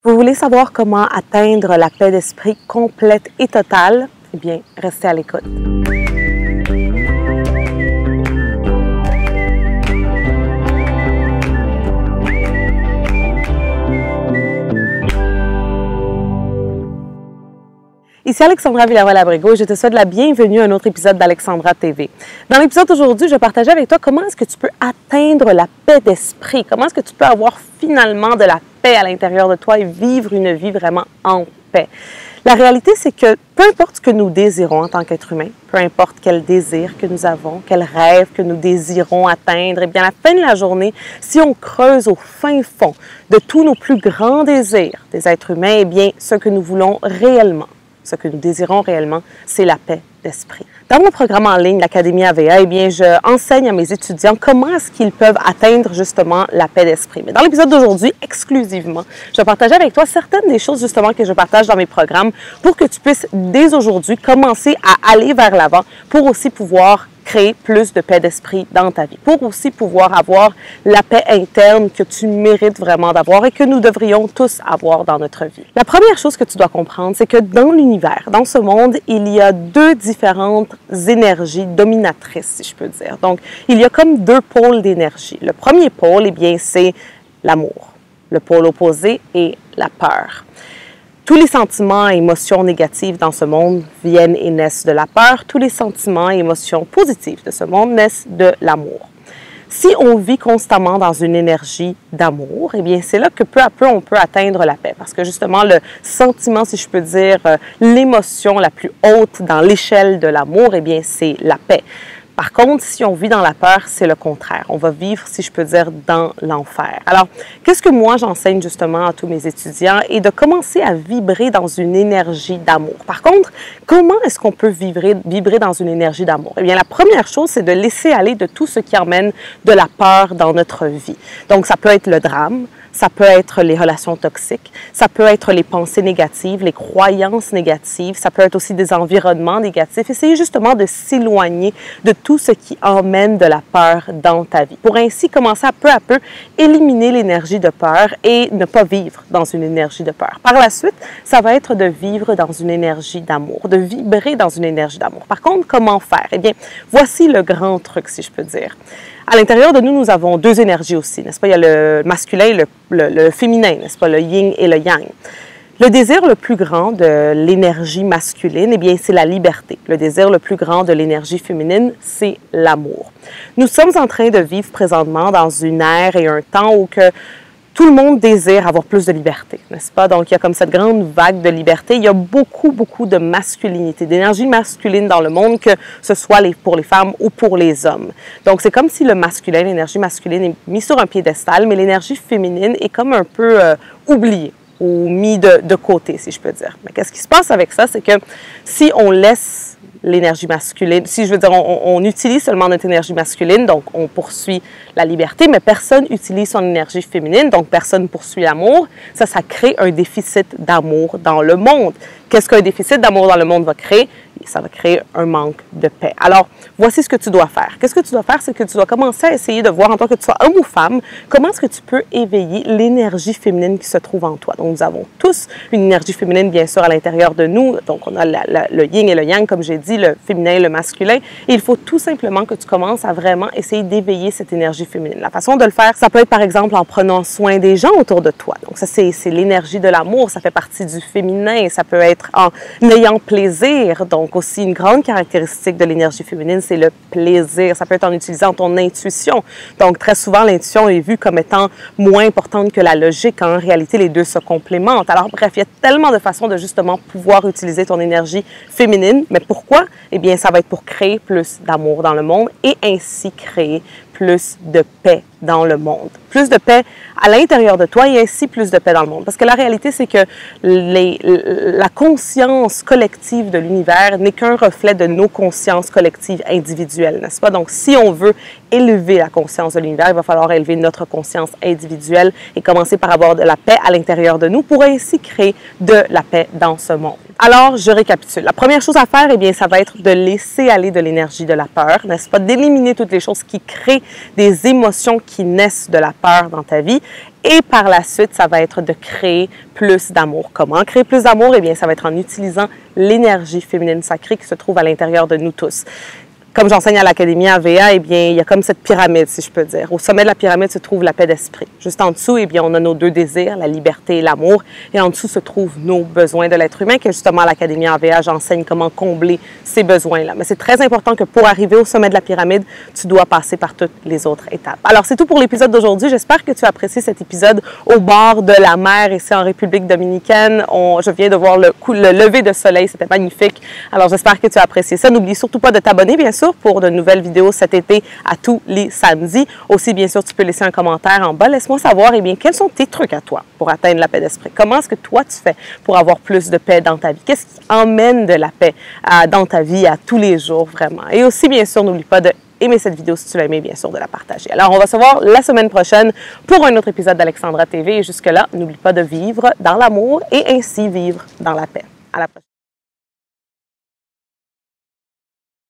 Vous voulez savoir comment atteindre la paix d'esprit complète et totale? Eh bien, restez à l'écoute. Ici Alexandra Villarreal-Abrego et je te souhaite la bienvenue à un autre épisode d'Alexandra TV. Dans l'épisode d'aujourd'hui, je vais partager avec toi comment est-ce que tu peux atteindre la paix d'esprit, comment est-ce que tu peux avoir finalement de la paix à l'intérieur de toi et vivre une vie vraiment en paix. La réalité, c'est que peu importe ce que nous désirons en tant qu'être humain, peu importe quel désir que nous avons, quel rêve que nous désirons atteindre, eh bien à la fin de la journée, si on creuse au fin fond de tous nos plus grands désirs des êtres humains, eh bien ce que nous voulons réellement, ce que nous désirons réellement, c'est la paix d'esprit. Dans mon programme en ligne, l'Académie AVA, eh bien, je enseigne à mes étudiants comment est-ce qu'ils peuvent atteindre justement la paix d'esprit. Mais dans l'épisode d'aujourd'hui, exclusivement, je vais partager avec toi certaines des choses justement que je partage dans mes programmes pour que tu puisses dès aujourd'hui commencer à aller vers l'avant pour aussi pouvoir créer plus de paix d'esprit dans ta vie, pour aussi pouvoir avoir la paix interne que tu mérites vraiment d'avoir et que nous devrions tous avoir dans notre vie. La première chose que tu dois comprendre, c'est que dans l'univers, dans ce monde, il y a deux différentes énergies dominatrices, si je peux dire. Donc, il y a comme deux pôles d'énergie. Le premier pôle, eh bien, c'est l'amour. Le pôle opposé est la peur. Tous les sentiments et émotions négatives dans ce monde viennent et naissent de la peur. Tous les sentiments et émotions positives de ce monde naissent de l'amour. Si on vit constamment dans une énergie d'amour, eh bien, c'est là que peu à peu, on peut atteindre la paix. Parce que justement, le sentiment, si je peux dire, l'émotion la plus haute dans l'échelle de l'amour, eh bien, c'est la paix. Par contre, si on vit dans la peur, c'est le contraire. On va vivre, si je peux dire, dans l'enfer. Alors, qu'est-ce que moi j'enseigne justement à tous mes étudiants? Et de commencer à vibrer dans une énergie d'amour. Par contre, comment est-ce qu'on peut vibrer dans une énergie d'amour? Eh bien, la première chose, c'est de laisser aller de tout ce qui emmène de la peur dans notre vie. Donc, ça peut être le drame, ça peut être les relations toxiques, ça peut être les pensées négatives, les croyances négatives, ça peut être aussi des environnements négatifs. Essayez justement de s'éloigner de tout ce qui emmène de la peur dans ta vie, pour ainsi commencer à peu éliminer l'énergie de peur et ne pas vivre dans une énergie de peur. Par la suite, ça va être de vivre dans une énergie d'amour, de vibrer dans une énergie d'amour. Par contre, comment faire? Eh bien, voici le grand truc, si je peux dire. À l'intérieur de nous, nous avons deux énergies aussi, n'est-ce pas? Il y a le masculin et le féminin, n'est-ce pas? Le yin et le yang. Le désir le plus grand de l'énergie masculine, eh bien, c'est la liberté. Le désir le plus grand de l'énergie féminine, c'est l'amour. Nous sommes en train de vivre présentement dans une ère et un temps où que tout le monde désire avoir plus de liberté, n'est-ce pas? Donc, il y a comme cette grande vague de liberté. Il y a beaucoup de masculinité, d'énergie masculine dans le monde, que ce soit pour les femmes ou pour les hommes. Donc, c'est comme si le masculin, l'énergie masculine est mise sur un piédestal, mais l'énergie féminine est comme un peu oubliée ou mise de côté, si je peux dire. Mais qu'est-ce qui se passe avec ça? C'est que si on laisse l'énergie masculine, si je veux dire, on utilise seulement notre énergie masculine, donc on poursuit la liberté, mais personne utilise son énergie féminine, donc personne poursuit l'amour, ça crée un déficit d'amour dans le monde. Qu'est-ce qu'un déficit d'amour dans le monde va créer? Ça va créer un manque de paix. Alors, voici ce que tu dois faire. Qu'est-ce que tu dois faire? C'est que tu dois commencer à essayer de voir, en tant que tu sois homme ou femme, comment est-ce que tu peux éveiller l'énergie féminine qui se trouve en toi. Donc, nous avons tous une énergie féminine, bien sûr, à l'intérieur de nous. Donc, on a le yin et le yang, comme j'ai dit, le féminin et le masculin. Et il faut tout simplement que tu commences à vraiment essayer d'éveiller cette énergie féminine. La façon de le faire, ça peut être, par exemple, en prenant soin des gens autour de toi. Donc, ça, c'est l'énergie de l'amour. Ça fait partie du féminin. Ça peut être en ayant plaisir. Donc, aussi, une grande caractéristique de l'énergie féminine, c'est le plaisir. Ça peut être en utilisant ton intuition. Donc, très souvent, l'intuition est vue comme étant moins importante que la logique. En réalité, les deux se complémentent. Alors, bref, il y a tellement de façons de justement pouvoir utiliser ton énergie féminine. Mais pourquoi? Eh bien, ça va être pour créer plus d'amour dans le monde et ainsi créer plus de paix dans le monde. Plus de paix à l'intérieur de toi et ainsi plus de paix dans le monde. Parce que la réalité, c'est que la conscience collective de l'univers n'est qu'un reflet de nos consciences collectives individuelles, n'est-ce pas? Donc, si on veut élever la conscience de l'univers, il va falloir élever notre conscience individuelle et commencer par avoir de la paix à l'intérieur de nous pour ainsi créer de la paix dans ce monde. Alors, je récapitule. La première chose à faire, eh bien, ça va être de laisser aller de l'énergie de la peur, n'est-ce pas? D'éliminer toutes les choses qui créent des émotions qui naissent de la peur dans ta vie. Et par la suite, ça va être de créer plus d'amour. Comment créer plus d'amour? Eh bien, ça va être en utilisant l'énergie féminine sacrée qui se trouve à l'intérieur de nous tous. Comme j'enseigne à l'Académie AVA, eh bien, il y a comme cette pyramide, si je peux dire. Au sommet de la pyramide se trouve la paix d'esprit. Juste en dessous, eh bien, on a nos deux désirs, la liberté et l'amour. Et en dessous se trouvent nos besoins de l'être humain, que justement à l'Académie AVA, j'enseigne comment combler ces besoins-là. Mais c'est très important que pour arriver au sommet de la pyramide, tu dois passer par toutes les autres étapes. Alors, c'est tout pour l'épisode d'aujourd'hui. J'espère que tu as apprécié cet épisode au bord de la mer, ici en République dominicaine. Je viens de voir le lever de soleil. C'était magnifique. Alors, j'espère que tu as apprécié ça. N'oublie surtout pas de t'abonner, bien sûr, pour de nouvelles vidéos cet été à tous les samedis. Aussi, bien sûr, tu peux laisser un commentaire en bas. Laisse-moi savoir, eh bien, quels sont tes trucs à toi pour atteindre la paix d'esprit? Comment est-ce que toi, tu fais pour avoir plus de paix dans ta vie? Qu'est-ce qui emmène de la paix dans ta vie à tous les jours, vraiment? Et aussi, bien sûr, n'oublie pas de aimer cette vidéo si tu l'as aimée, bien sûr, de la partager. Alors, on va se voir la semaine prochaine pour un autre épisode d'Alexandra TV. Et jusque-là, n'oublie pas de vivre dans l'amour et ainsi vivre dans la paix. À la prochaine.